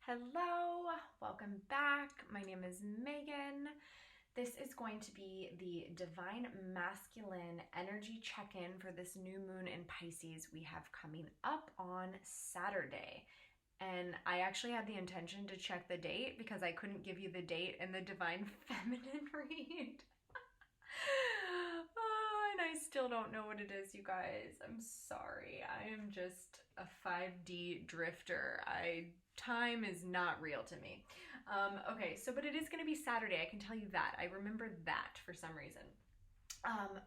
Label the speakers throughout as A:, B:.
A: Hello, welcome back. My name is Megan. This is going to be the Divine Masculine energy check-in for this new moon in Pisces we have coming up on Saturday. And I actually had the intention to check the date because I couldn't give you the date in the Divine Feminine read. Oh, and I still don't know what it is, you guys. I'm sorry. I am just a 5D drifter. Time is not real to me. Okay, but it is going to be Saturday. I can tell you that. I remember that for some reason.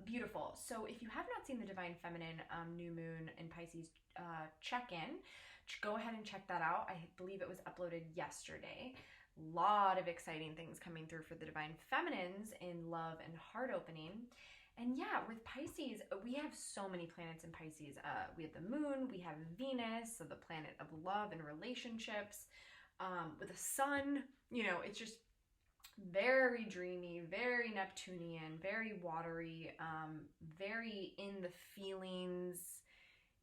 A: Beautiful. So if you have not seen the Divine Feminine new moon in Pisces check-in, go ahead and check that out. I believe it was uploaded yesterday. Lot of exciting things coming through for the Divine Feminines in love and heart opening. And yeah, with Pisces, we have so many planets in Pisces. We have the moon, we have Venus, so the planet of love and relationships, with the sun. You know, it's just very dreamy, very Neptunian, very watery, very in the feelings,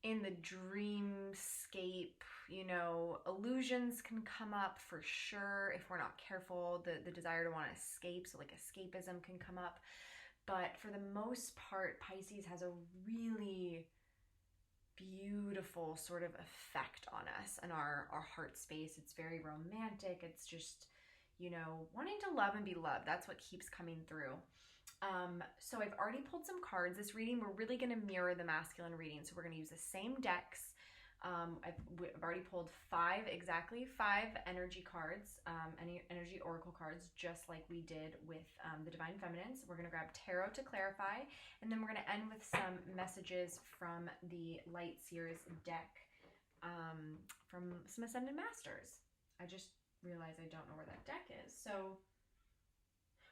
A: in the dreamscape. You know, illusions can come up for sure if we're not careful. The desire to want to escape, so like escapism can come up. But for the most part, Pisces has a really beautiful sort of effect on us and our heart space. It's very romantic. It's just, you know, wanting to love and be loved. That's what keeps coming through. So I've already pulled some cards. This reading, we're really going to mirror the masculine reading. So we're going to use the same decks. I've already pulled five energy cards, energy oracle cards, just like we did with the Divine Feminines. We're going to grab tarot to clarify, and then we're going to end with some messages from the Light Seers deck, from some Ascended Masters. I just realized I don't know where that deck is, so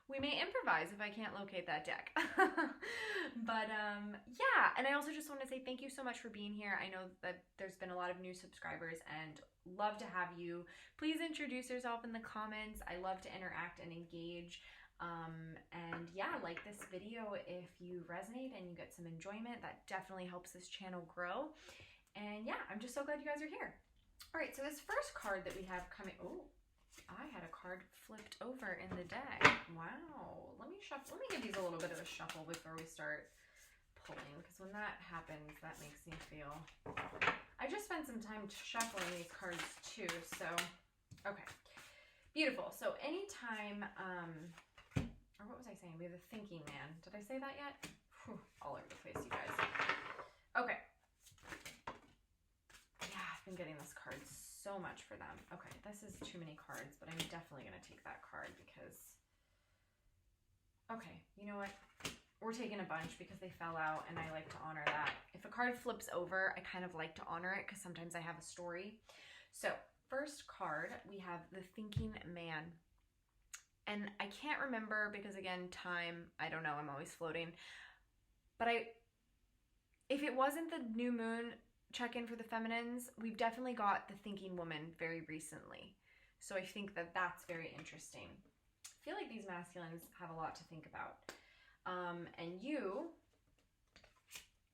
A: we may improvise if I can't locate that deck. But yeah, and I also just want to say thank you so much for being here. I know that there's been a lot of new subscribers and love to have you. Please introduce yourself in the comments. I love to interact and engage. And yeah, like this video if you resonate and you get some enjoyment. That definitely helps this channel grow. And yeah, I'm just so glad you guys are here. All right, so this first card that we have coming, oh, I had a card flipped over in the deck. Wow. Let me shuffle. Let me give these a little bit of a shuffle before we start pulling, because when that happens, that makes me feel... I just spent some time shuffling these cards too, so... Okay. Beautiful. So anytime... or what was I saying? We have the Thinking Man. Did I say that yet? Whew, all over the place, you guys. Okay. Yeah, I've been getting this card so much for them. Okay, this is too many cards, but I'm definitely going to take that card because... Okay, you know what? We're taking a bunch because they fell out, and I like to honor that. If a card flips over, I kind of like to honor it because sometimes I have a story. So, first card, we have the Thinking Man. And I can't remember because, again, time, I don't know, I'm always floating. But if it wasn't the new moon check-in for the feminines, we've definitely got the Thinking Woman very recently. So I think that that's very interesting. I feel like these masculines have a lot to think about. And you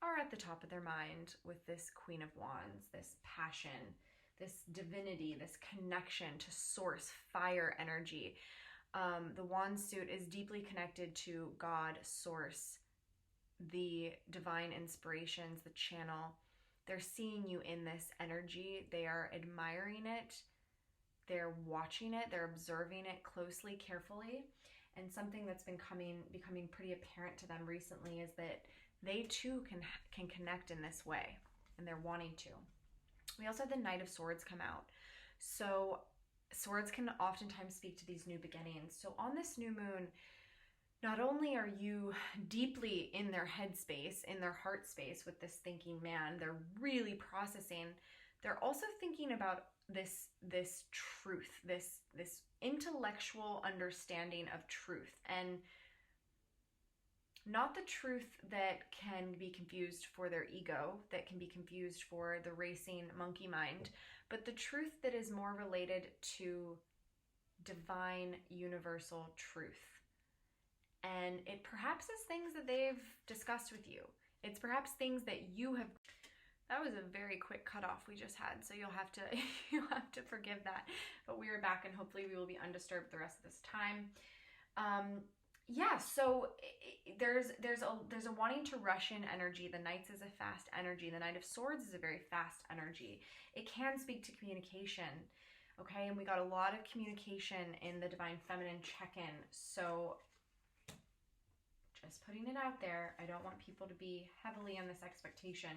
A: are at the top of their mind with this Queen of Wands, this passion, this divinity, this connection to source, fire energy. The wand suit is deeply connected to God, source, the divine inspirations, the channel. They're seeing you in this energy. They are admiring it. They're watching it. They're observing it closely, carefully. And something that's been becoming pretty apparent to them recently is that they too can connect in this way, and they're wanting to. We also have the Knight of Swords come out. So swords can oftentimes speak to these new beginnings. So on this new moon, not only are you deeply in their headspace, in their heart space with this Thinking Man, they're really processing, they're also thinking about this truth, this intellectual understanding of truth, and not the truth that can be confused for their ego, that can be confused for the racing monkey mind, but the truth that is more related to divine universal truth. And it perhaps is things that they've discussed with you. It's perhaps things that you have... That was a very quick cutoff we just had, so you'll have to forgive that. But we are back, and hopefully we will be undisturbed the rest of this time. Yeah, so there's a wanting to rush in energy. The Knights is a fast energy. The Knight of Swords is a very fast energy. It can speak to communication. Okay, and we got a lot of communication in the Divine Feminine check-in. So just putting it out there. I don't want people to be heavily in this expectation.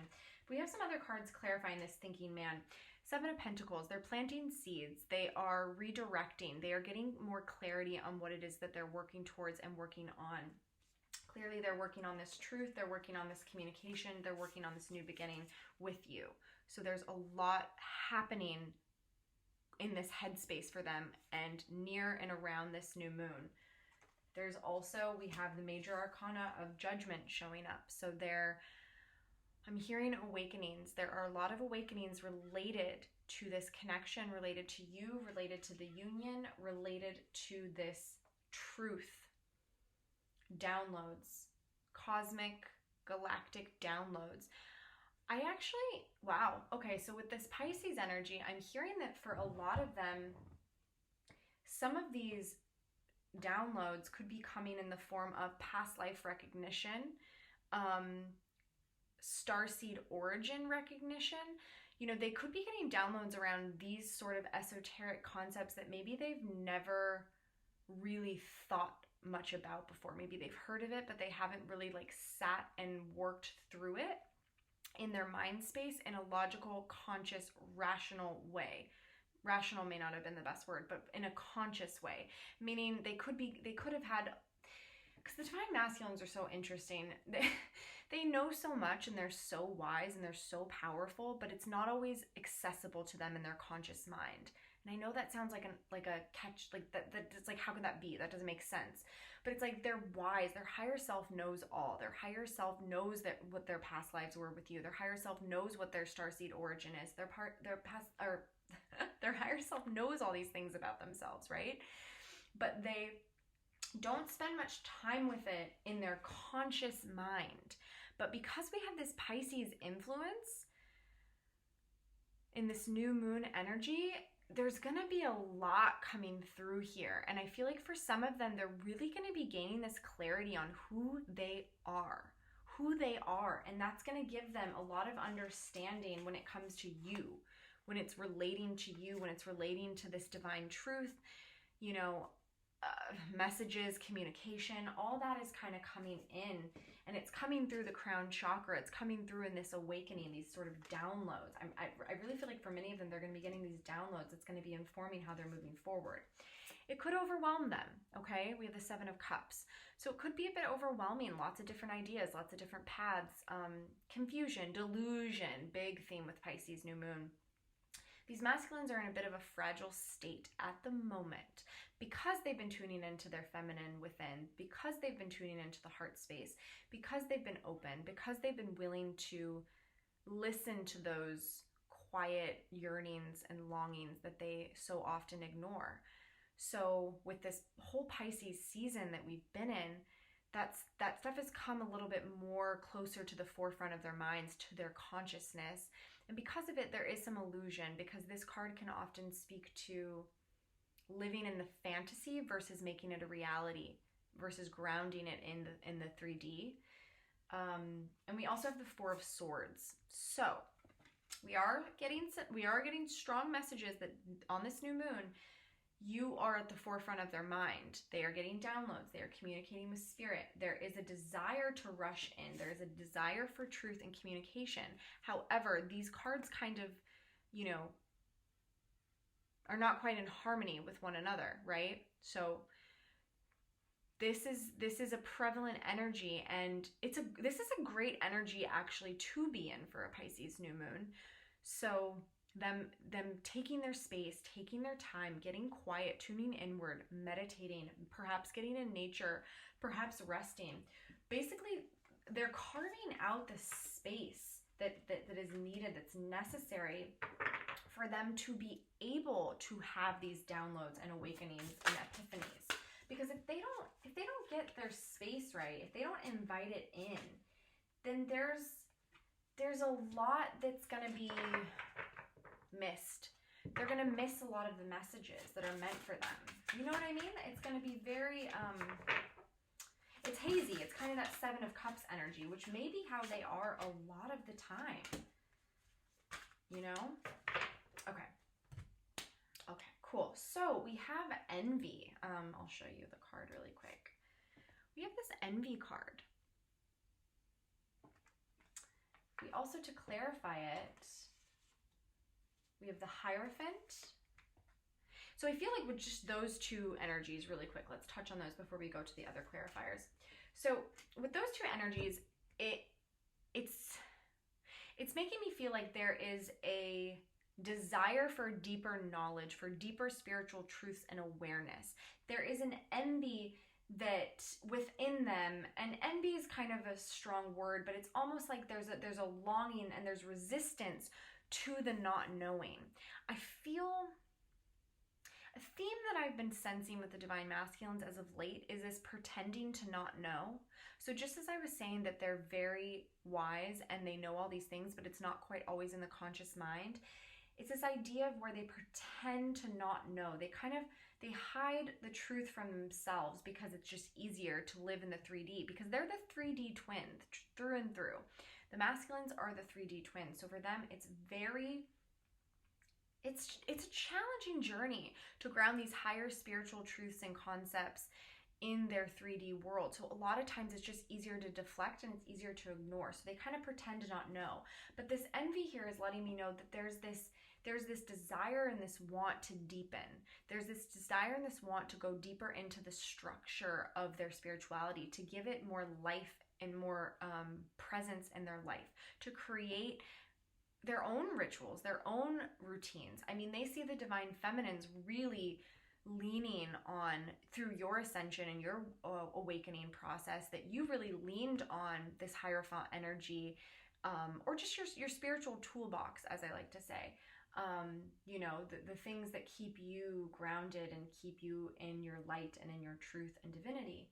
A: We have some other cards clarifying this thinking man. Seven of Pentacles, they're planting seeds. They are redirecting. They are getting more clarity on what it is that they're working towards and working on. Clearly, they're working on this truth. They're working on this communication. They're working on this new beginning with you. So there's a lot happening in this headspace for them and near and around this new moon. There's also, we have the major arcana of Judgment showing up. So I'm hearing awakenings. There are a lot of awakenings related to this connection, related to you, related to the union, related to this truth. Downloads, cosmic, galactic downloads. Wow. Okay, so with this Pisces energy, I'm hearing that for a lot of them, some of these downloads could be coming in the form of past life recognition, starseed origin recognition. You know, they could be getting downloads around these sort of esoteric concepts that maybe they've never really thought much about before. Maybe they've heard of it, but they haven't really like sat and worked through it in their mind space in a logical, conscious, rational way. Rational may not have been the best word, but in a conscious way, meaning they could have had, because the Divine Masculines are so interesting. They know so much and they're so wise and they're so powerful, but it's not always accessible to them in their conscious mind. And I know that sounds like a catch, like that it's like, how could that be? That doesn't make sense. But it's like they're wise. Their higher self knows all. Their higher self knows that what their past lives were with you. Their higher self knows what their starseed origin is. Their higher self knows all these things about themselves, right? But they don't spend much time with it in their conscious mind. But because we have this Pisces influence in this new moon energy, there's going to be a lot coming through here. And I feel like for some of them, they're really going to be gaining this clarity on who they are. And that's going to give them a lot of understanding when it comes to you, when it's relating to you, when it's relating to this divine truth, you know, messages, communication, all that is kind of coming in, and it's coming through the crown chakra. It's coming through in this awakening, these sort of downloads. I really feel like for many of them, they're going to be getting these downloads. It's going to be informing how they're moving forward. It could overwhelm them, okay? We have the Seven of Cups. So it could be a bit overwhelming, lots of different ideas, lots of different paths, confusion, delusion, big theme with Pisces new moon. These masculines are in a bit of a fragile state at the moment because they've been tuning into their feminine within, because they've been tuning into the heart space, because they've been open, because they've been willing to listen to those quiet yearnings and longings that they so often ignore. So with this whole Pisces season that we've been in, that stuff has come a little bit more closer to the forefront of their minds, to their consciousness. And because of it, there is some illusion, because this card can often speak to living in the fantasy versus making it a reality, versus grounding it in the 3D. And we also have the Four of Swords. So we are getting strong messages that on this new moon, you are at the forefront of their mind. They are getting downloads. They are communicating with spirit. There is a desire to rush in. There is a desire for truth and communication. However, these cards kind of, you know, are not quite in harmony with one another, right? So this is a prevalent energy, and this is a great energy actually to be in for a Pisces new moon. So them taking their space, taking their time, getting quiet, tuning inward, meditating, perhaps getting in nature, perhaps resting. Basically, they're carving out the space that is needed, that's necessary for them to be able to have these downloads and awakenings and epiphanies. Because if they don't get their space right, if they don't invite it in, then there's there's a lot that's going to be missed. They're going to miss a lot of the messages that are meant for them. You know what I mean? It's going to be very, it's hazy. It's kind of that Seven of Cups energy, which may be how they are a lot of the time. You know? Okay. Okay, cool. So we have envy. I'll show you the card really quick. We have this envy card. We also, to clarify it, we have the Hierophant. So I feel like with just those two energies really quick, let's touch on those before we go to the other clarifiers. So with those two energies, it's making me feel like there is a desire for deeper knowledge, for deeper spiritual truths and awareness. There is an envy that within them, and envy is kind of a strong word, but it's almost like there's a longing and there's resistance to the not knowing. I feel a theme that I've been sensing with the Divine Masculines as of late is this pretending to not know. So just as I was saying that they're very wise and they know all these things, but it's not quite always in the conscious mind, it's this idea of where they pretend to not know. They hide the truth from themselves because it's just easier to live in the 3D, because they're the 3D twin through and through. The masculines are the 3D twins. So for them, it's a challenging journey to ground these higher spiritual truths and concepts in their 3D world. So a lot of times it's just easier to deflect and it's easier to ignore. So they kind of pretend to not know. But this envy here is letting me know that there's this desire and this want to deepen. There's this desire and this want to go deeper into the structure of their spirituality, to give it more life and more presence in their life, to create their own rituals, their own routines. I mean, they see the divine feminines really leaning on, through your ascension and your awakening process, that you really leaned on this Hierophant energy, or just your spiritual toolbox, as I like to say. You know, the things that keep you grounded and keep you in your light and in your truth and divinity.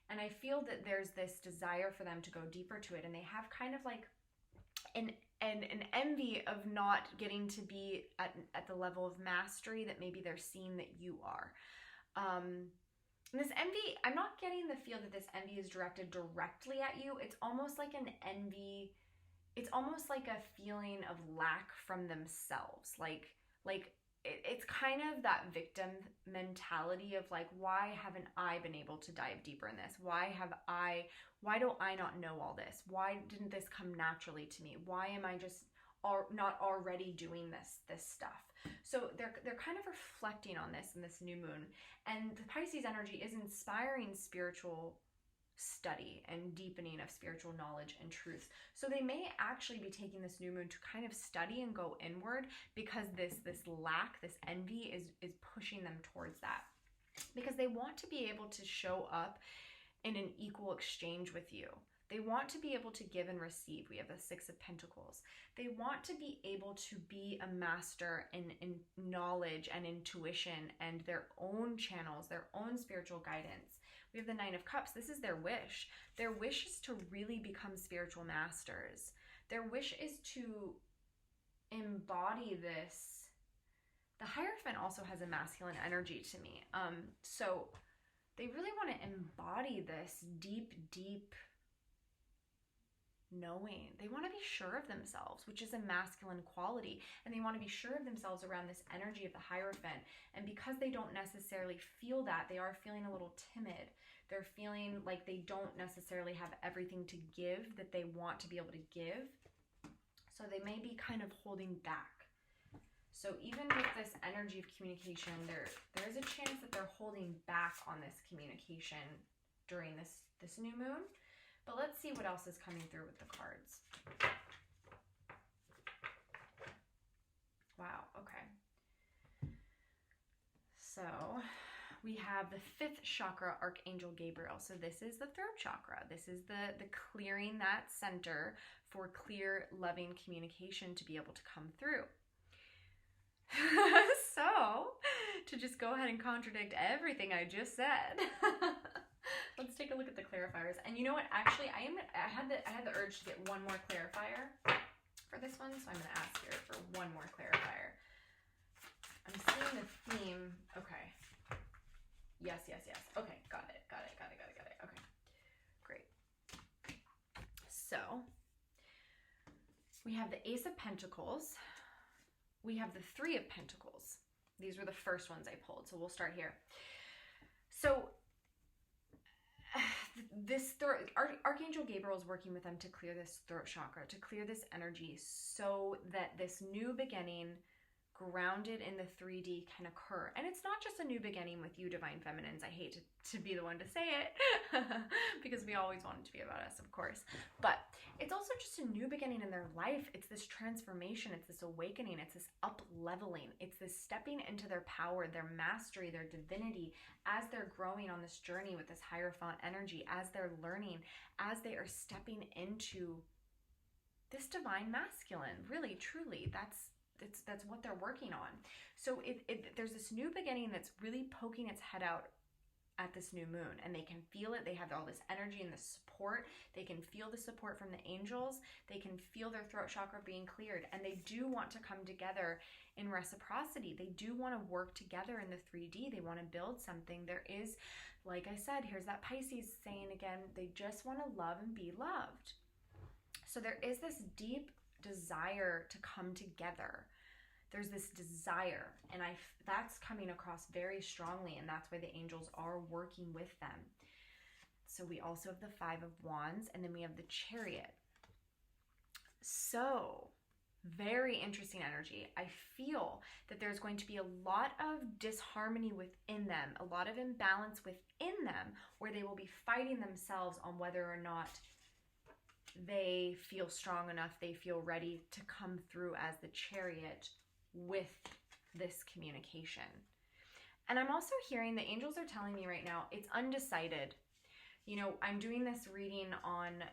A: And I feel that there's this desire for them to go deeper to it, and they have kind of like an envy of not getting to be at the level of mastery that maybe they're seeing that you are. And this envy, I'm not getting the feel that this envy is directed directly at you. It's almost like an envy. It's almost like a feeling of lack from themselves. Like it's kind of that victim mentality of like, why haven't I been able to dive deeper in this? Why don't I not know all this? Why didn't this come naturally to me? Why am I just not already doing this stuff? So they're kind of reflecting on this in this new moon. And the Pisces energy is inspiring spiritual study and deepening of spiritual knowledge and truths. So they may actually be taking this new moon to kind of study and go inward, because this lack, this envy is pushing them towards that, because they want to be able to show up in an equal exchange with you. They want to be able to give and receive. We have the Six of Pentacles. They want to be able to be a master in knowledge and intuition and their own channels, their own spiritual guidance. We have the Nine of Cups. This is their wish. Their wish is to really become spiritual masters. Their wish is to embody this. The Hierophant also has a masculine energy to me. So they really want to embody this deep, deep knowing. They want to be sure of themselves, which is a masculine quality, and they want to be sure of themselves around this energy of the Hierophant. And because they don't necessarily feel that, they are feeling a little timid. They're feeling like they don't necessarily have everything to give that they want to be able to give. So they may be kind of holding back. So even with this energy of communication, there is a chance that they're holding back on this communication during this new moon. But let's see what else is coming through with the cards. Wow, okay. So we have the 5th chakra, Archangel Gabriel. So this is the throat chakra. This is the clearing that center for clear, loving communication to be able to come through. So, to just go ahead and contradict everything I just said, let's take a look at the clarifiers. And you know what? Actually, I had the urge to get one more clarifier. for this one, so I'm going to ask here for one more clarifier. I'm seeing the theme. Okay. Yes. Okay, got it. Okay, great. So, we have the Ace of Pentacles. We have the Three of Pentacles. These were the first ones I pulled, so we'll start here. So, this Archangel Gabriel is working with them to clear this throat chakra, to clear this energy so that this new beginning grounded in the 3D can occur. And it's not just a new beginning with you, Divine Feminines. I hate to be the one to say it because we always want it to be about us, of course. But it's also just a new beginning in their life. It's this transformation. It's this awakening. It's this up-leveling. It's this stepping into their power, their mastery, their divinity as they're growing on this journey with this Hierophant energy, as they're learning, as they are stepping into this divine masculine. Really, truly, that's what they're working on. So there's this new beginning that's really poking its head out at this new moon, and they can feel it. They have all this energy and this support. They can feel the support from the angels. They can feel their throat chakra being cleared, and they do want to come together in reciprocity. They do want to work together in the 3D. They want to build something. There is, like I said, here's that Pisces saying again, they just want to love and be loved. So there is this deep desire to come together. There's this desire, and that's coming across very strongly, and that's why the angels are working with them. So we also have the Five of Wands, and then we have the Chariot. So very interesting energy. I feel that there's going to be a lot of disharmony within them, a lot of imbalance within them, where they will be fighting themselves on whether or not they feel strong enough, they feel ready to come through as the Chariot with this communication. And I'm also hearing the angels are telling me right now, it's undecided. You know, I'm doing this reading on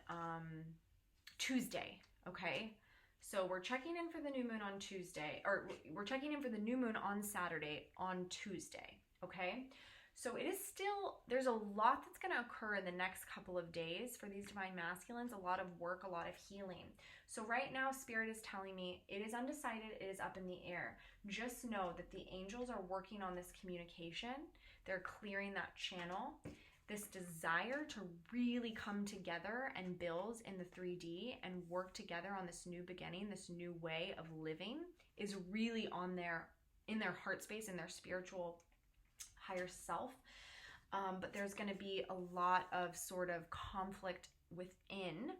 A: Tuesday, okay? So we're checking in for the new moon on Tuesday, or we're checking in for the new moon on Saturday on Tuesday, okay? So it is still, there's a lot that's going to occur in the next couple of days for these divine masculines, a lot of work, a lot of healing. So right now, Spirit is telling me it is undecided, it is up in the air. Just know that the angels are working on this communication. They're clearing that channel. This desire to really come together and build in the 3D and work together on this new beginning, this new way of living is really on in their heart space, in their spiritual higher self. But there's going to be a lot of sort of conflict within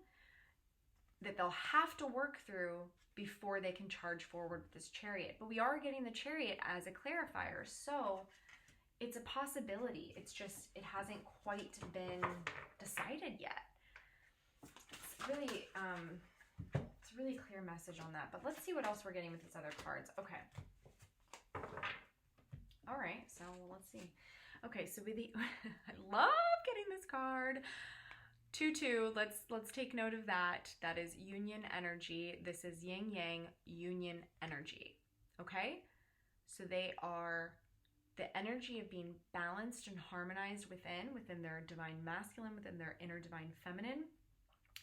A: that they'll have to work through before they can charge forward with this Chariot. But we are getting the Chariot as a clarifier, so it's a possibility. It's just, it hasn't quite been decided yet. It's really clear message on that. But let's see what else we're getting with these other cards. Okay. All right, so let's see. Okay, so I love getting this card. 2-2, let's take note of that. That is union energy. This is yin yang union energy. Okay? So they are the energy of being balanced and harmonized within their divine masculine, within their inner divine feminine,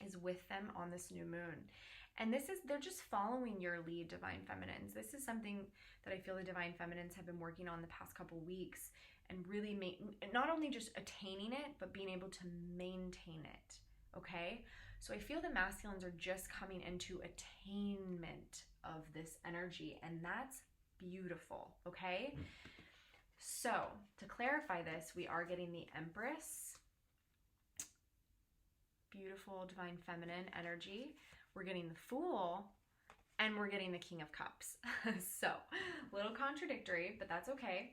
A: is with them on this new moon. And they're just following your lead, divine feminines. This is something that I feel the divine feminines have been working on the past couple weeks, and really not only just attaining it, but being able to maintain it, okay? So I feel the masculines are just coming into attainment of this energy, and that's beautiful, okay? So to clarify this, we are getting the Empress, beautiful divine feminine energy. We're getting the Fool, and we're getting the King of Cups. So a little contradictory, but that's okay.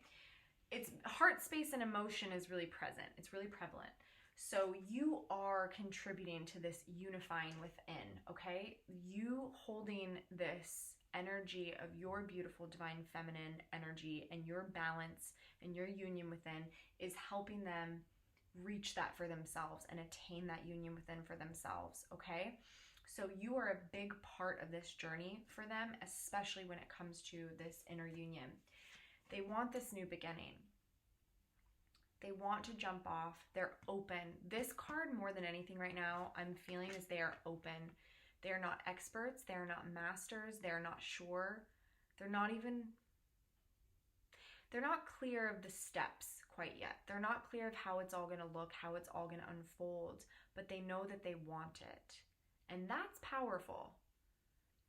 A: It's heart space and emotion is really present. It's really prevalent. So you are contributing to this unifying within, okay? You holding this energy of your beautiful divine feminine energy and your balance and your union within is helping them reach that for themselves and attain that union within for themselves, okay? So you are a big part of this journey for them, especially when it comes to this inner union. They want this new beginning. They want to jump off. They're open. This card, more than anything right now, I'm feeling is they are open. They're not experts. They're not masters. They're not sure. They're not clear of the steps quite yet. They're not clear of how it's all going to look, how it's all going to unfold, but they know that they want it. And that's powerful.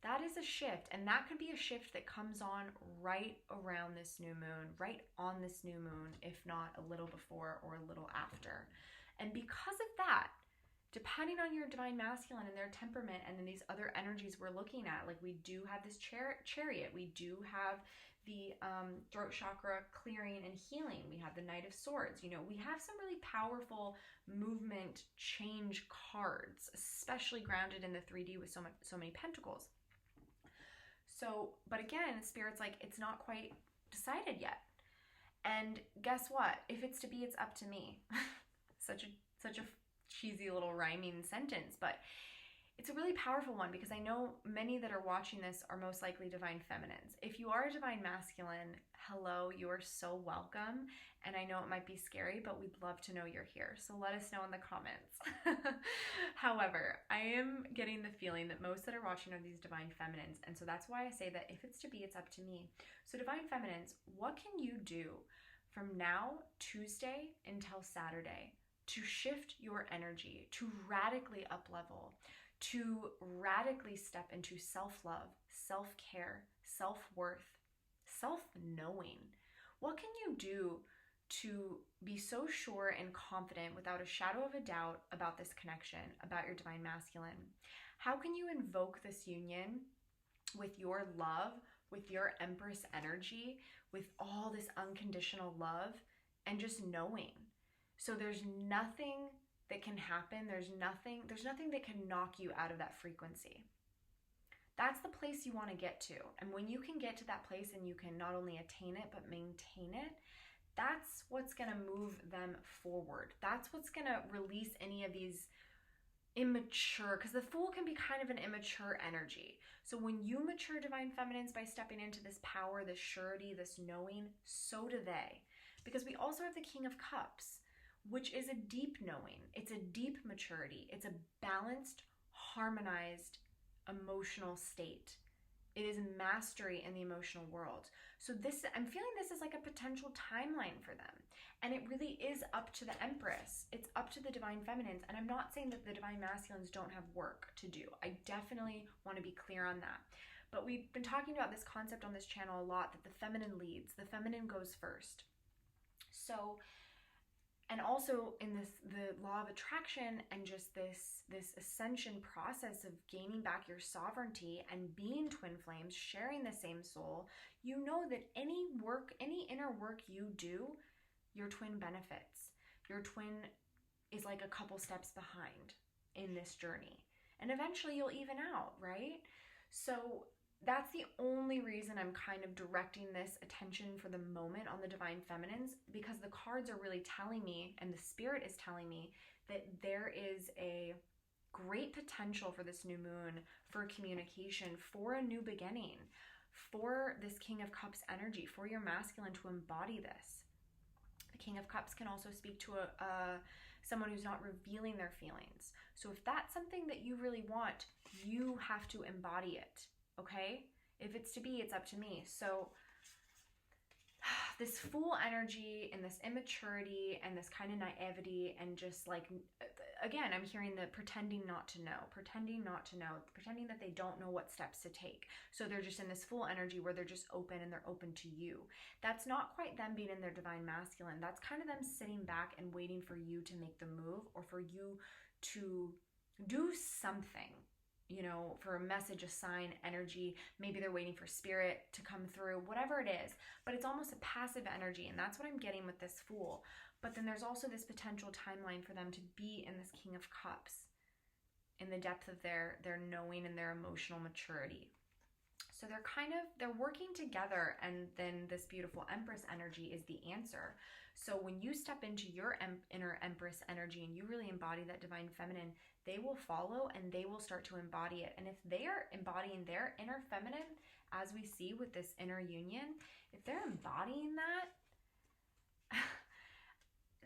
A: That is a shift, and that could be a shift that comes on right around this new moon, right on this new moon, if not a little before or a little after. And because of that, depending on your divine masculine and their temperament and then these other energies we're looking at, like we do have this chariot, we do have the throat chakra clearing and healing, we have the Knight of Swords, you know, we have some really powerful movement change cards, especially grounded in the 3D with so many pentacles. So, but again, Spirit's like, it's not quite decided yet. And guess what? If it's to be, it's up to me. Such a cheesy little rhyming sentence, but it's a really powerful one because I know many that are watching this are most likely divine feminines. If you are a divine masculine, hello, you are so welcome. And I know it might be scary, but we'd love to know you're here. So let us know in the comments. However, I am getting the feeling that most that are watching are these divine feminines. And so that's why I say that if it's to be, it's up to me. So divine feminines, what can you do from now, Tuesday, until Saturday to shift your energy, to radically up-level, to radically step into self-love, self-care, self-worth, self-knowing? What can you do to be so sure and confident without a shadow of a doubt about this connection, about your divine masculine? How can you invoke this union with your love, with your Empress energy, with all this unconditional love and just knowing? So there's nothing that can happen. There's nothing that can knock you out of that frequency. That's the place you want to get to. And when you can get to that place and you can not only attain it, but maintain it, that's what's going to move them forward. That's what's going to release any of these immature, because the Fool can be kind of an immature energy. So when you mature divine feminines by stepping into this power, this surety, this knowing, so do they. Because we also have the King of Cups, which is a deep knowing. It's a deep maturity. It's a balanced, harmonized, emotional state. It is mastery in the emotional world. So I'm feeling this is like a potential timeline for them. And it really is up to the Empress. It's up to the divine feminines. And I'm not saying that the divine masculines don't have work to do. I definitely want to be clear on that. But we've been talking about this concept on this channel a lot, that the feminine leads. The feminine goes first. So, and also in the law of attraction and just this ascension process of gaining back your sovereignty and being twin flames, sharing the same soul, you know that any inner work you do, your twin benefits. Your twin is like a couple steps behind in this journey. And eventually you'll even out, right? So that's the only reason I'm kind of directing this attention for the moment on the divine feminines, because the cards are really telling me, and the Spirit is telling me, that there is a great potential for this new moon, for communication, for a new beginning, for this King of Cups energy, for your masculine to embody this. The King of Cups can also speak to someone who's not revealing their feelings. So if that's something that you really want, you have to embody it. Okay? If it's to be, it's up to me. So this Fool energy and this immaturity and this kind of naivety and just like, again, I'm hearing the pretending not to know, pretending that they don't know what steps to take. So they're just in this Fool energy where they're just open and they're open to you. That's not quite them being in their divine masculine. That's kind of them sitting back and waiting for you to make the move, or for you to do something. You know, for a message, a sign, energy. Maybe they're waiting for Spirit to come through, whatever it is. But it's almost a passive energy, and that's what I'm getting with this Fool. But then there's also this potential timeline for them to be in this King of Cups, in the depth of their knowing and their emotional maturity. So they're working together, and then this beautiful Empress energy is the answer. So when you step into your inner Empress energy and you really embody that divine feminine, they will follow and they will start to embody it. And if they are embodying their inner feminine, as we see with this inner union, if they're embodying that,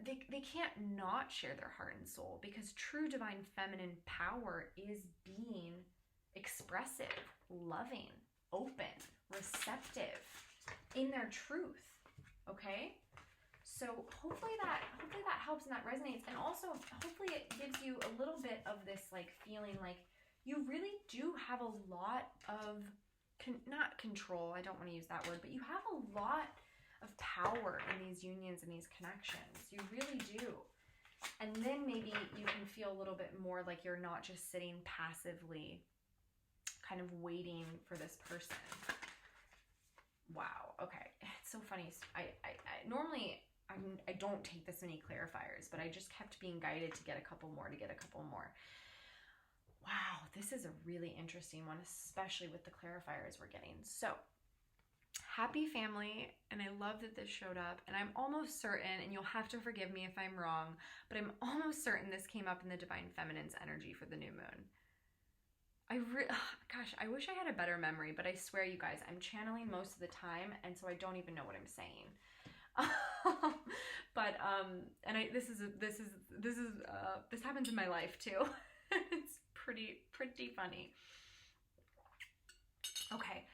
A: they can't not share their heart and soul, because true divine feminine power is being expressive, loving, open, receptive in their truth. Okay? So hopefully that helps and that resonates. And also hopefully it gives you a little bit of this like feeling like you really do have a lot of, not control, I don't want to use that word, but you have a lot of power in these unions and these connections. You really do. And then maybe you can feel a little bit more like you're not just sitting passively kind of waiting for this person. Wow. Okay. It's so funny. I normally I don't take this many clarifiers, but I just kept being guided to get a couple more, Wow, this is a really interesting one, especially with the clarifiers we're getting. So, happy family, and I love that this showed up, and I'm almost certain, and you'll have to forgive me if I'm wrong, but I'm almost certain this came up in the Divine Feminine's energy for the new moon. Gosh, I wish I had a better memory, but I swear you guys, I'm channeling most of the time, and so I don't even know what I'm saying. But this happens in my life too. It's pretty funny. Okay,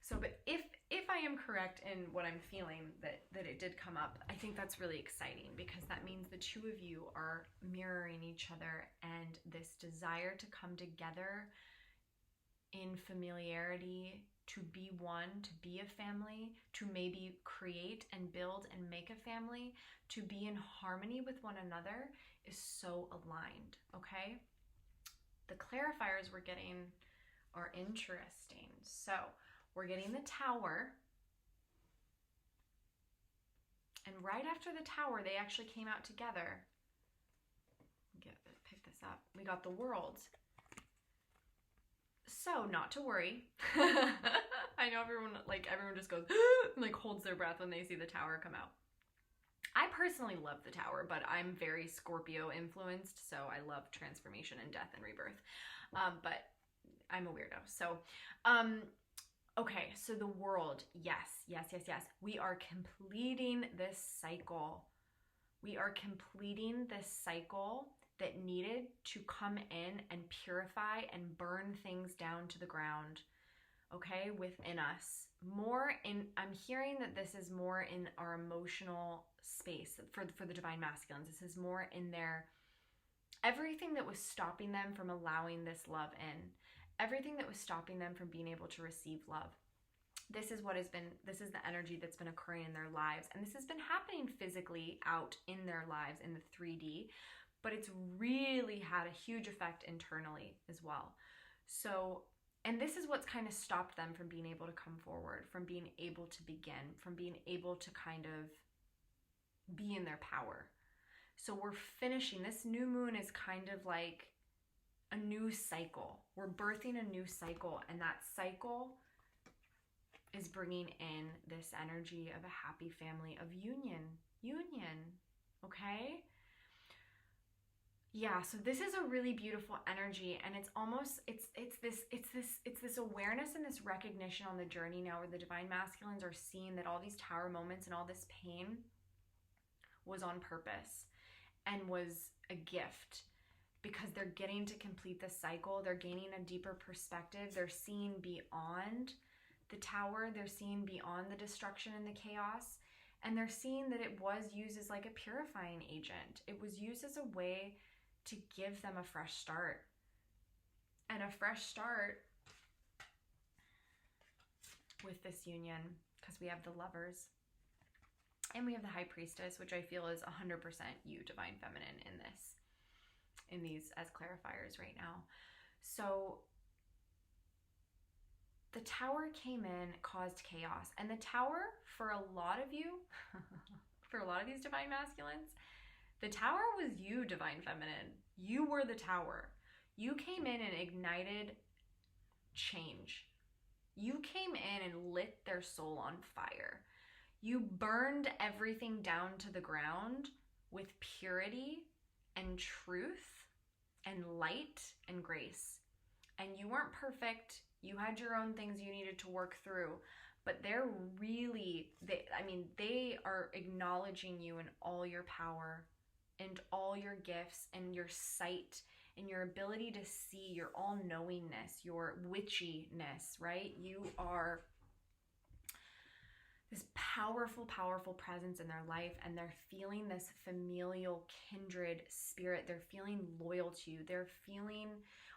A: so but if I am correct in what I'm feeling that it did come up, I think that's really exciting, because that means the two of you are mirroring each other, and this desire to come together in familiarity, to be one, to be a family, to maybe create and build and make a family, to be in harmony with one another is so aligned, okay? The clarifiers we're getting are interesting. So we're getting the Tower, and right after the Tower, they actually came out together. Pick this up. We got the World. So, not to worry. I know everyone just goes, like holds their breath when they see the Tower come out. I personally love the Tower, but I'm very Scorpio influenced, so I love transformation and death and rebirth. But I'm a weirdo. So, okay, so the World, yes. We are completing this cycle. We are completing this cycle that needed to come in and purify and burn things down to the ground, okay, within us. I'm hearing that this is more in our emotional space for the Divine Masculines. This is more in everything that was stopping them from allowing this love in, everything that was stopping them from being able to receive love. This is the energy that's been occurring in their lives, and this has been happening physically out in their lives in the 3D, but it's really had a huge effect internally as well. So, and this is what's kind of stopped them from being able to come forward, from being able to begin, from being able to kind of be in their power. So we're finishing, this new moon is kind of like a new cycle. We're birthing a new cycle, and that cycle is bringing in this energy of a happy family, of union, okay? Yeah, so this is a really beautiful energy, and it's almost it's this awareness and this recognition on the journey now, where the Divine Masculines are seeing that all these Tower moments and all this pain was on purpose and was a gift, because they're getting to complete the cycle. They're gaining a deeper perspective. They're seeing beyond the Tower. They're seeing beyond the destruction and the chaos, and they're seeing that it was used as like a purifying agent. It was used as a way to give them a fresh start. And a fresh start with this union, because we have the Lovers and we have the High Priestess, which I feel is 100% you, Divine Feminine, in these as clarifiers right now. So the Tower came in, caused chaos, and the Tower, for a lot of you, for a lot of these Divine Masculines, the Tower was you, Divine Feminine. You were the Tower. You came in and ignited change. You came in and lit their soul on fire. You burned everything down to the ground with purity and truth and light and grace. And you weren't perfect. You had your own things you needed to work through. But they are acknowledging you in all your power and all your gifts and your sight in your ability to see, your all-knowingness, your witchiness, right? You are this powerful, powerful presence in their life, and they're feeling this familial kindred spirit. They're feeling loyal to you. They're feeling,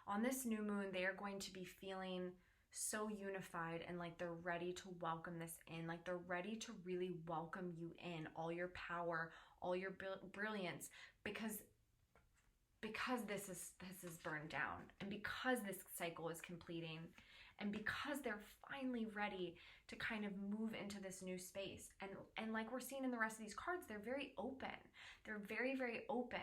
A: on this new moon, they are going to be feeling so unified, and like they're ready to welcome this in. Like they're ready to really welcome you in, all your power, all your brilliance, because this is burned down, and because this cycle is completing, and because they're finally ready to kind of move into this new space. And like we're seeing in the rest of these cards, they're very open. They're very, very open.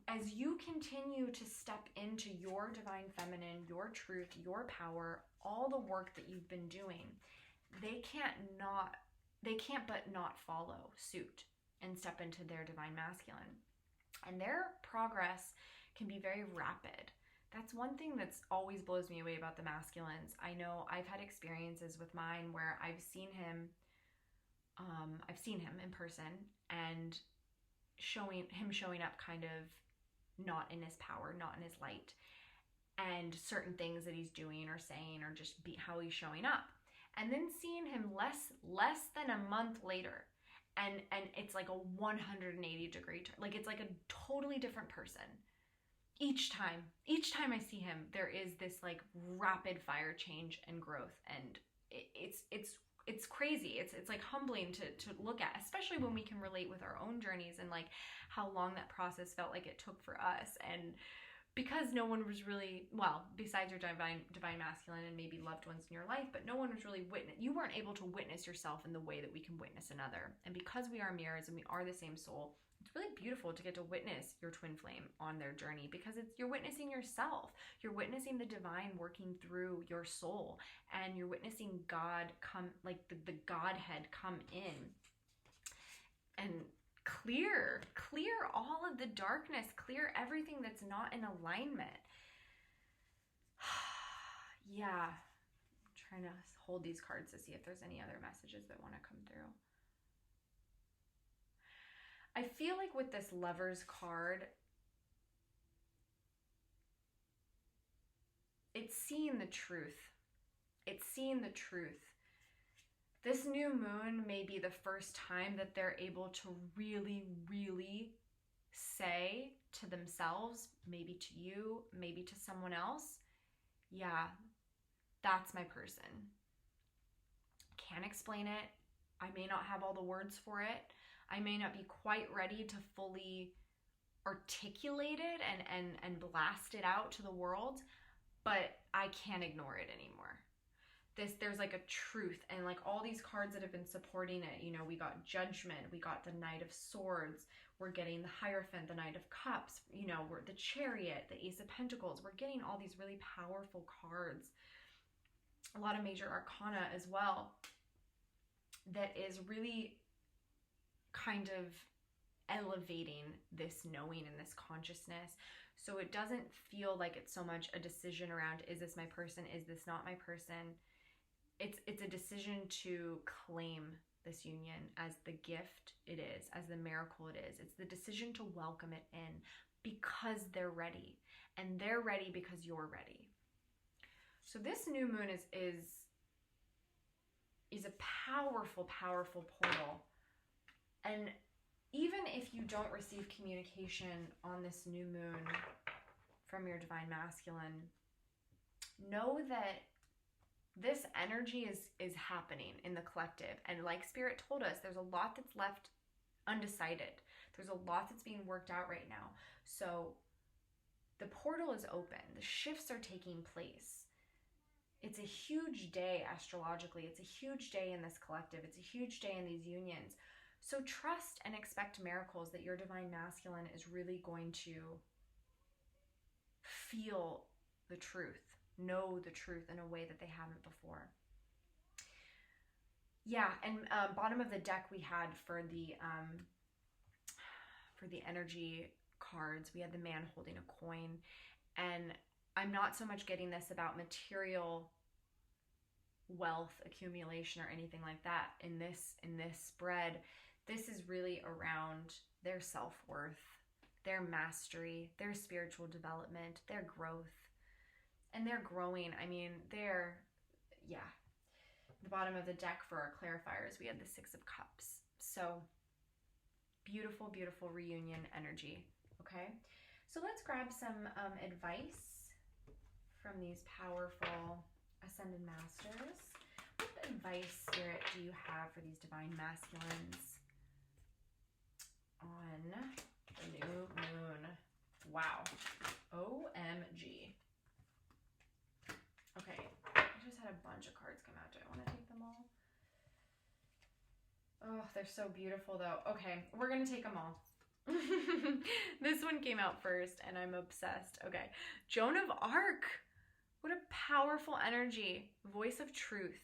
A: As you continue to step into your divine feminine, your truth, your power, all the work that you've been doing, they can't but not follow suit and step into their divine masculine. And their progress can be very rapid. That's one thing that's always blows me away about the masculines. I know I've had experiences with mine where I've seen him in person, and showing up kind of not in his power, not in his light, and certain things that he's doing or saying, or just how he's showing up. And then seeing him less than a month later, and it's like a 180 degree turn. Like it's like a totally different person. Each time I see him, there is this like rapid fire change and growth, and it's crazy. It's like humbling to look at, especially when we can relate with our own journeys and like how long that process felt like it took for us. And because no one was really, well, besides your divine masculine and maybe loved ones in your life, but no one was really you weren't able to witness yourself in the way that we can witness another. And because we are mirrors and we are the same soul, it's really beautiful to get to witness your twin flame on their journey, because you're witnessing yourself. You're witnessing the divine working through your soul, and you're witnessing God come, like the Godhead come in and clear all of the darkness, clear everything that's not in alignment. Yeah, I'm trying to hold these cards to see if there's any other messages that want to come through. I feel like with this Lovers card, it's seeing the truth. It's seeing the truth. This new moon may be the first time that they're able to really, really say to themselves, maybe to you, maybe to someone else, yeah, that's my person. Can't explain it. I may not have all the words for it. I may not be quite ready to fully articulate it and blast it out to the world, but I can't ignore it anymore. There's like a truth, and like all these cards that have been supporting it, you know, we got Judgment, we got the Knight of Swords, we're getting the Hierophant, the Knight of Cups, you know, we're the Chariot, the Ace of Pentacles. We're getting all these really powerful cards. A lot of major arcana as well, that is really kind of elevating this knowing and this consciousness. So it doesn't feel like it's so much a decision around, is this my person, is this not my person? It's a decision to claim this union as the gift it is, as the miracle it is. It's the decision to welcome it in because they're ready, and they're ready because you're ready. So this new moon is a powerful, powerful portal. And even if you don't receive communication on this new moon from your divine masculine, know that this energy is happening in the collective. And like Spirit told us, there's a lot that's left undecided. There's a lot that's being worked out right now. So the portal is open. The shifts are taking place. It's a huge day astrologically. It's a huge day in this collective. It's a huge day in these unions. So trust and expect miracles, that your divine masculine is really going to feel the truth, know the truth in a way that they haven't before. Yeah, and bottom of the deck we had for the energy cards, we had the man holding a coin. And I'm not so much getting this about material wealth accumulation or anything like that in this spread. This is really around their self-worth, their mastery, their spiritual development, their growth. And they're growing. I mean, yeah. The bottom of the deck for our clarifiers, we had the Six of Cups. So beautiful, beautiful reunion energy. Okay. So let's grab some advice from these powerful Ascended Masters. What advice, Spirit, do you have for these divine masculines on the new moon? Wow. OMG. Okay. I just had a bunch of cards come out. Do I want to take them all? Oh, they're so beautiful, though. Okay, we're going to take them all. This one came out first, and I'm obsessed. Okay. Joan of Arc. What a powerful energy. Voice of truth.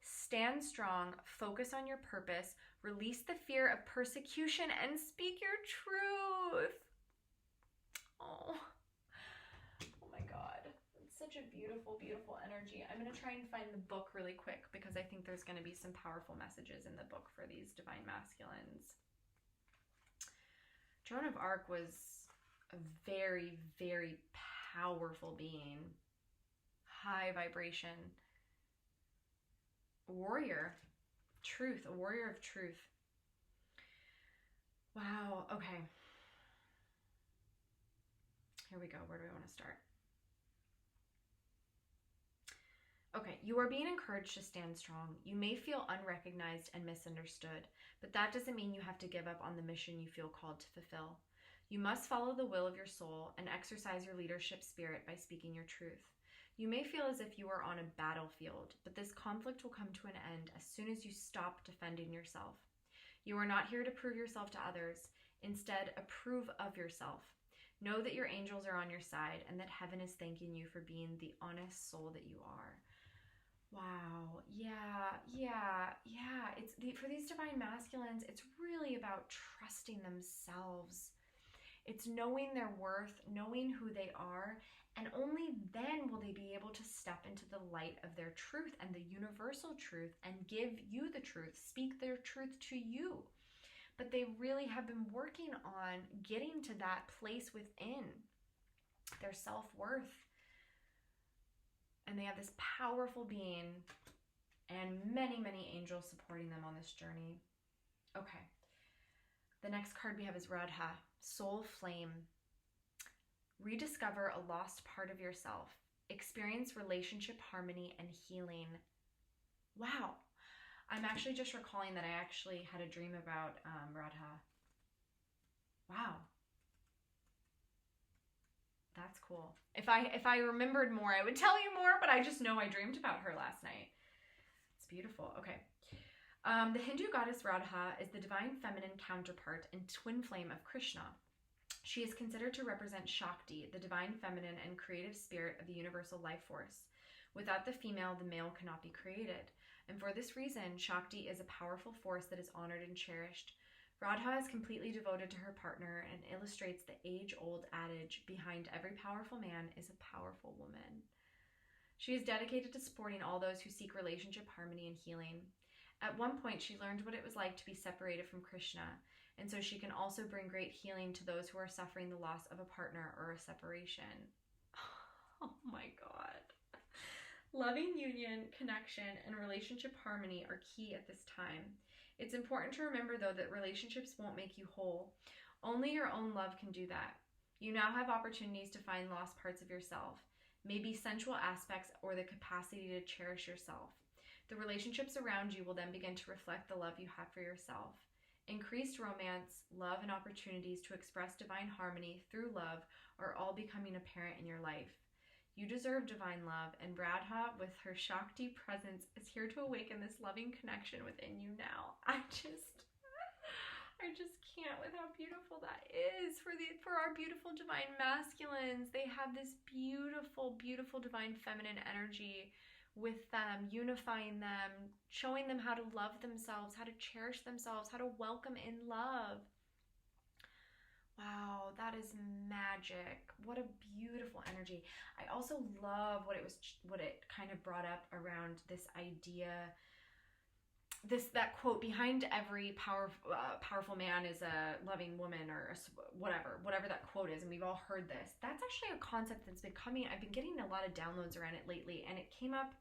A: Stand strong, focus on your purpose, release the fear of persecution, and speak your truth. Oh my God. It's such a beautiful, beautiful energy. I'm going to try and find the book really quick because I think there's going to be some powerful messages in the book for these divine masculines. Joan of Arc was a very, very powerful being. High vibration. Warrior. Truth. A warrior of truth. Wow. Okay. Here we go. Where do we want to start? Okay. You are being encouraged to stand strong. You may feel unrecognized and misunderstood, but that doesn't mean you have to give up on the mission you feel called to fulfill. You must follow the will of your soul and exercise your leadership spirit by speaking your truth. You may feel as if you are on a battlefield, but this conflict will come to an end as soon as you stop defending yourself. You are not here to prove yourself to others. Instead, approve of yourself. Know that your angels are on your side and that heaven is thanking you for being the honest soul that you are. Wow. Yeah. For these divine masculines, it's really about trusting themselves. It's knowing their worth, knowing who they are, and only then will they be able to step into the light of their truth and the universal truth and give you the truth, speak their truth to you. But they really have been working on getting to that place within their self-worth. And they have this powerful being and many, many angels supporting them on this journey. Okay. The next card we have is Radha, Soul Flame. Rediscover a lost part of yourself. Experience relationship harmony and healing. Wow. I'm actually just recalling that I actually had a dream about Radha. Wow. That's cool. If I remembered more, I would tell you more, but I just know I dreamed about her last night. It's beautiful. Okay. The Hindu goddess Radha is the divine feminine counterpart and twin flame of Krishna. She is considered to represent Shakti, the divine feminine and creative spirit of the universal life force. Without the female, the male cannot be created. And for this reason, Shakti is a powerful force that is honored and cherished. Radha is completely devoted to her partner and illustrates the age-old adage, behind every powerful man is a powerful woman. She is dedicated to supporting all those who seek relationship harmony and healing. At one point, she learned what it was like to be separated from Krishna, and so she can also bring great healing to those who are suffering the loss of a partner or a separation. Oh my God. Loving union, connection, and relationship harmony are key at this time. It's important to remember, though, that relationships won't make you whole. Only your own love can do that. You now have opportunities to find lost parts of yourself, maybe sensual aspects or the capacity to cherish yourself. The relationships around you will then begin to reflect the love you have for yourself. Increased romance, love, and opportunities to express divine harmony through love are all becoming apparent in your life. You deserve divine love, and Radha, with her Shakti presence, is here to awaken this loving connection within you now. I just can't with how beautiful that is for our beautiful divine masculines. They have this beautiful, beautiful divine feminine energy with them, unifying them, showing them how to love themselves, how to cherish themselves, how to welcome in love. Wow, that is magic. What a beautiful energy. I also love what it kind of brought up around this idea that quote, behind every powerful man is a loving woman, or whatever that quote is, and we've all heard this. That's actually a concept that's been coming. I've been getting a lot of downloads around it lately, and it came up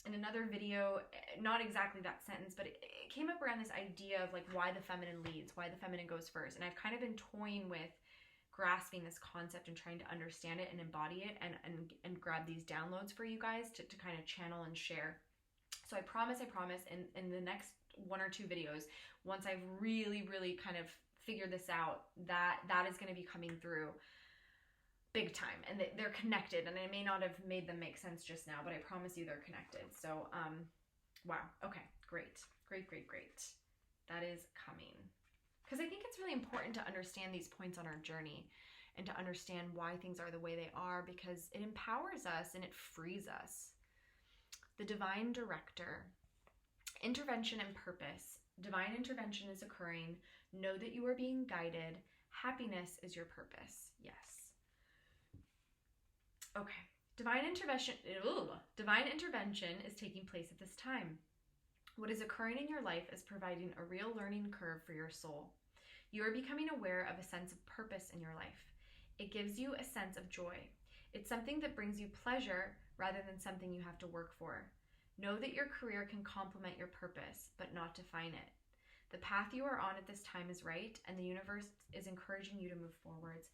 A: in another video, not exactly that sentence, but it came up around this idea of like why the feminine leads, why the feminine goes first. And I've kind of been toying with grasping this concept and trying to understand it and embody it, and grab these downloads for you guys to kind of channel and share. So I promise in the next 1 or 2 videos, once I've really kind of figured this out, that is going to be coming through big time, and they're connected, and I may not have made them make sense just now, but I promise you they're connected. So wow, okay, great. That is coming, because I think it's really important to understand these points on our journey and to understand why things are the way they are, because it empowers us and it frees us. The divine director, intervention and purpose. Divine intervention is occurring. Know that you are being guided. Happiness is your purpose. Yes. Okay. Divine intervention is taking place at this time. What is occurring in your life is providing a real learning curve for your soul. You are becoming aware of a sense of purpose in your life. It gives you a sense of joy. It's something that brings you pleasure rather than something you have to work for. Know that your career can complement your purpose, but not define it. The path you are on at this time is right, and the universe is encouraging you to move forwards.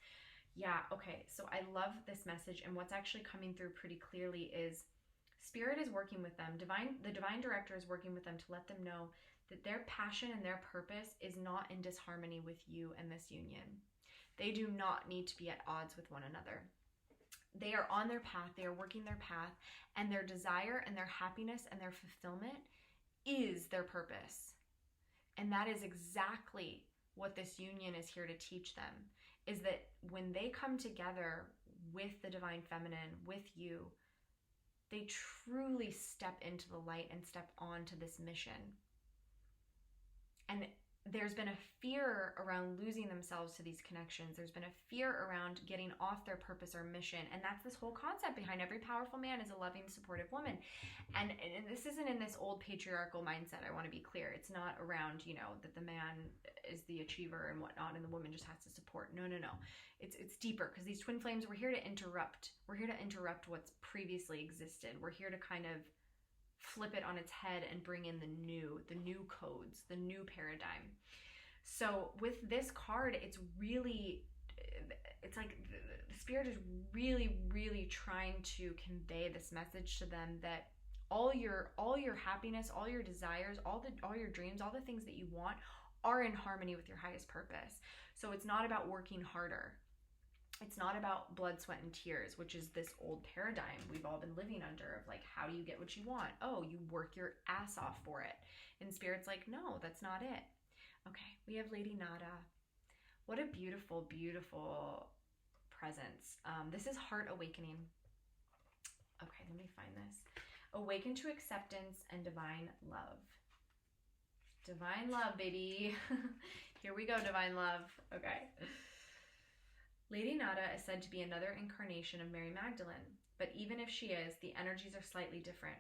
A: Yeah, okay, so I love this message, and what's actually coming through pretty clearly is Spirit is working with them. The divine director is working with them to let them know that their passion and their purpose is not in disharmony with you and this union. They do not need to be at odds with one another. They are on their path, they are working their path, and their desire and their happiness and their fulfillment is their purpose. And that is exactly what this union is here to teach them, is that when they come together with the divine feminine, with you, they truly step into the light and step onto this mission. And there's been a fear around losing themselves to these connections. There's been a fear around getting off their purpose or mission. And that's this whole concept behind every powerful man is a loving, supportive woman. And this isn't in this old patriarchal mindset. I want to be clear. It's not around, that the man is the achiever and whatnot, and the woman just has to support. No. It's deeper, because these twin flames, we're here to interrupt. We're here to interrupt what's previously existed. We're here to kind of flip it on its head and bring in the new codes, the new paradigm. So with this card, it's like the Spirit is really trying to convey this message to them that all your happiness, all your desires, all your dreams, all the things that you want are in harmony with your highest purpose. So it's not about working harder. It's not about blood, sweat, and tears, which is this old paradigm we've all been living under of like, how do you get what you want? Oh, you work your ass off for it. And Spirit's like, no, that's not it. Okay, we have Lady Nada. What a beautiful, beautiful presence. This is Heart Awakening. Okay, let me find this. Awaken to acceptance and divine love. Divine love, baby. Here we go, divine love. Okay. Lady Nada is said to be another incarnation of Mary Magdalene, but even if she is, the energies are slightly different.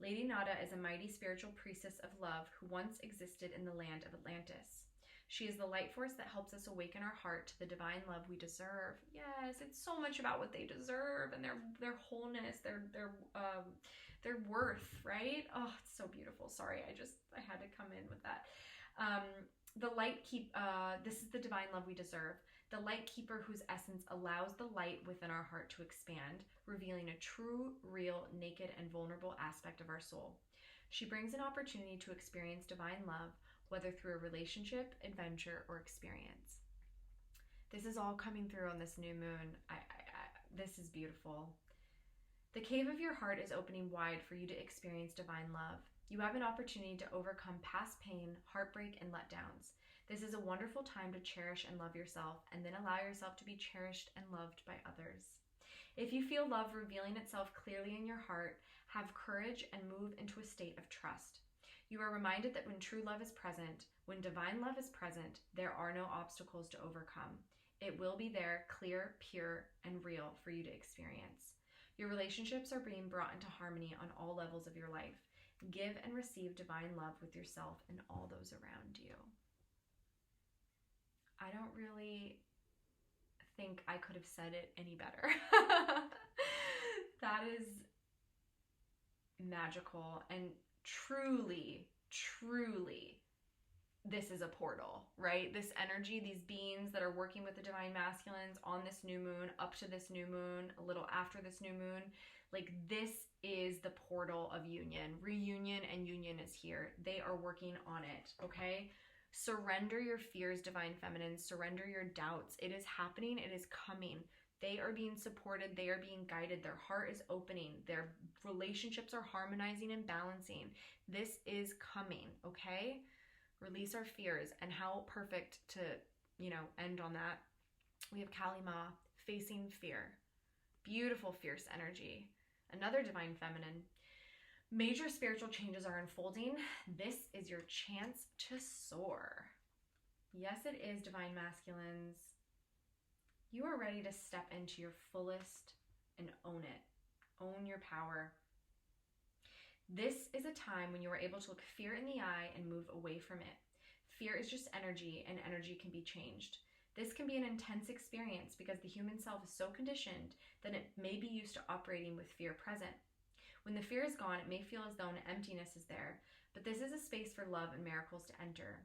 A: Lady Nada is a mighty spiritual priestess of love who once existed in the land of Atlantis. She is the light force that helps us awaken our heart to the divine love we deserve. Yes, it's so much about what they deserve and their wholeness, their worth, right? Oh, it's so beautiful. Sorry, I had to come in with that. This is the divine love we deserve. The light keeper whose essence allows the light within our heart to expand, revealing a true, real, naked, and vulnerable aspect of our soul. She brings an opportunity to experience divine love, whether through a relationship, adventure, or experience. This is all coming through on this new moon. This is beautiful. The cave of your heart is opening wide for you to experience divine love. You have an opportunity to overcome past pain, heartbreak, and letdowns. This is a wonderful time to cherish and love yourself, and then allow yourself to be cherished and loved by others. If you feel love revealing itself clearly in your heart, have courage and move into a state of trust. You are reminded that when true love is present, when divine love is present, there are no obstacles to overcome. It will be there, clear, pure, and real for you to experience. Your relationships are being brought into harmony on all levels of your life. Give and receive divine love with yourself and all those around you. I don't really think I could have said it any better. That is magical, and truly, truly, this is a portal, right? This energy, these beings that are working with the divine masculines on this new moon, up to this new moon, a little after this new moon, like this is the portal of union. Reunion and union is here. They are working on it, okay? Surrender your fears, divine feminines. Surrender your doubts. It is happening. It is coming. They are being supported. They are being guided. Their heart is opening. Their relationships are harmonizing and balancing. This is coming, okay? Release our fears. And how perfect to, end on that. We have Kali Ma facing fear. Beautiful, fierce energy. Another divine feminine. Major spiritual changes are unfolding. This is your chance to soar. Yes, it is, divine masculines. You are ready to step into your fullest and own it. Own your power. This is a time when you are able to look fear in the eye and move away from it. Fear is just energy, and energy can be changed. This can be an intense experience because the human self is so conditioned that it may be used to operating with fear present. When the fear is gone, it may feel as though an emptiness is there, but this is a space for love and miracles to enter.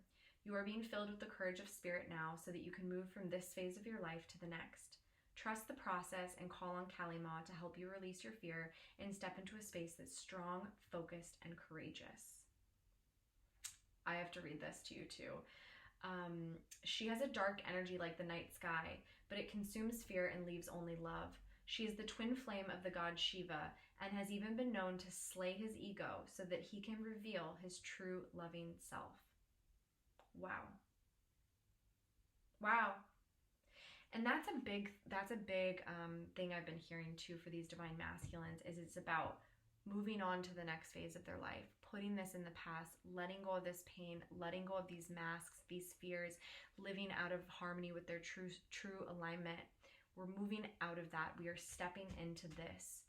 A: You are being filled with the courage of spirit now so that you can move from this phase of your life to the next. Trust the process and call on Kali Ma to help you release your fear and step into a space that's strong, focused, and courageous. I have to read this to you too. She has a dark energy like the night sky, but it consumes fear and leaves only love. She is the twin flame of the god Shiva and has even been known to slay his ego so that he can reveal his true loving self. Wow. Wow. And that's a big thing I've been hearing too for these divine masculines is it's about moving on to the next phase of their life, putting this in the past, letting go of this pain, letting go of these masks, these fears, living out of harmony with their true alignment. We're moving out of that. We are stepping into this.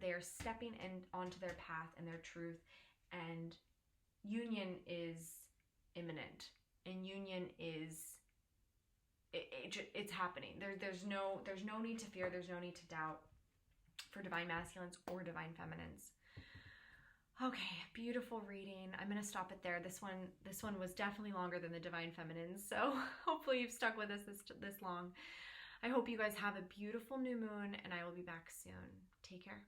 A: They are stepping in onto their path and their truth, and union is imminent, and union is it's happening. There's no need to fear. There's no need to doubt for divine masculines or divine feminines. Okay, beautiful reading. I'm gonna stop it there. This one was definitely longer than the divine feminines, so hopefully you've stuck with us this long. I hope you guys have a beautiful new moon, and I will be back soon. Take care.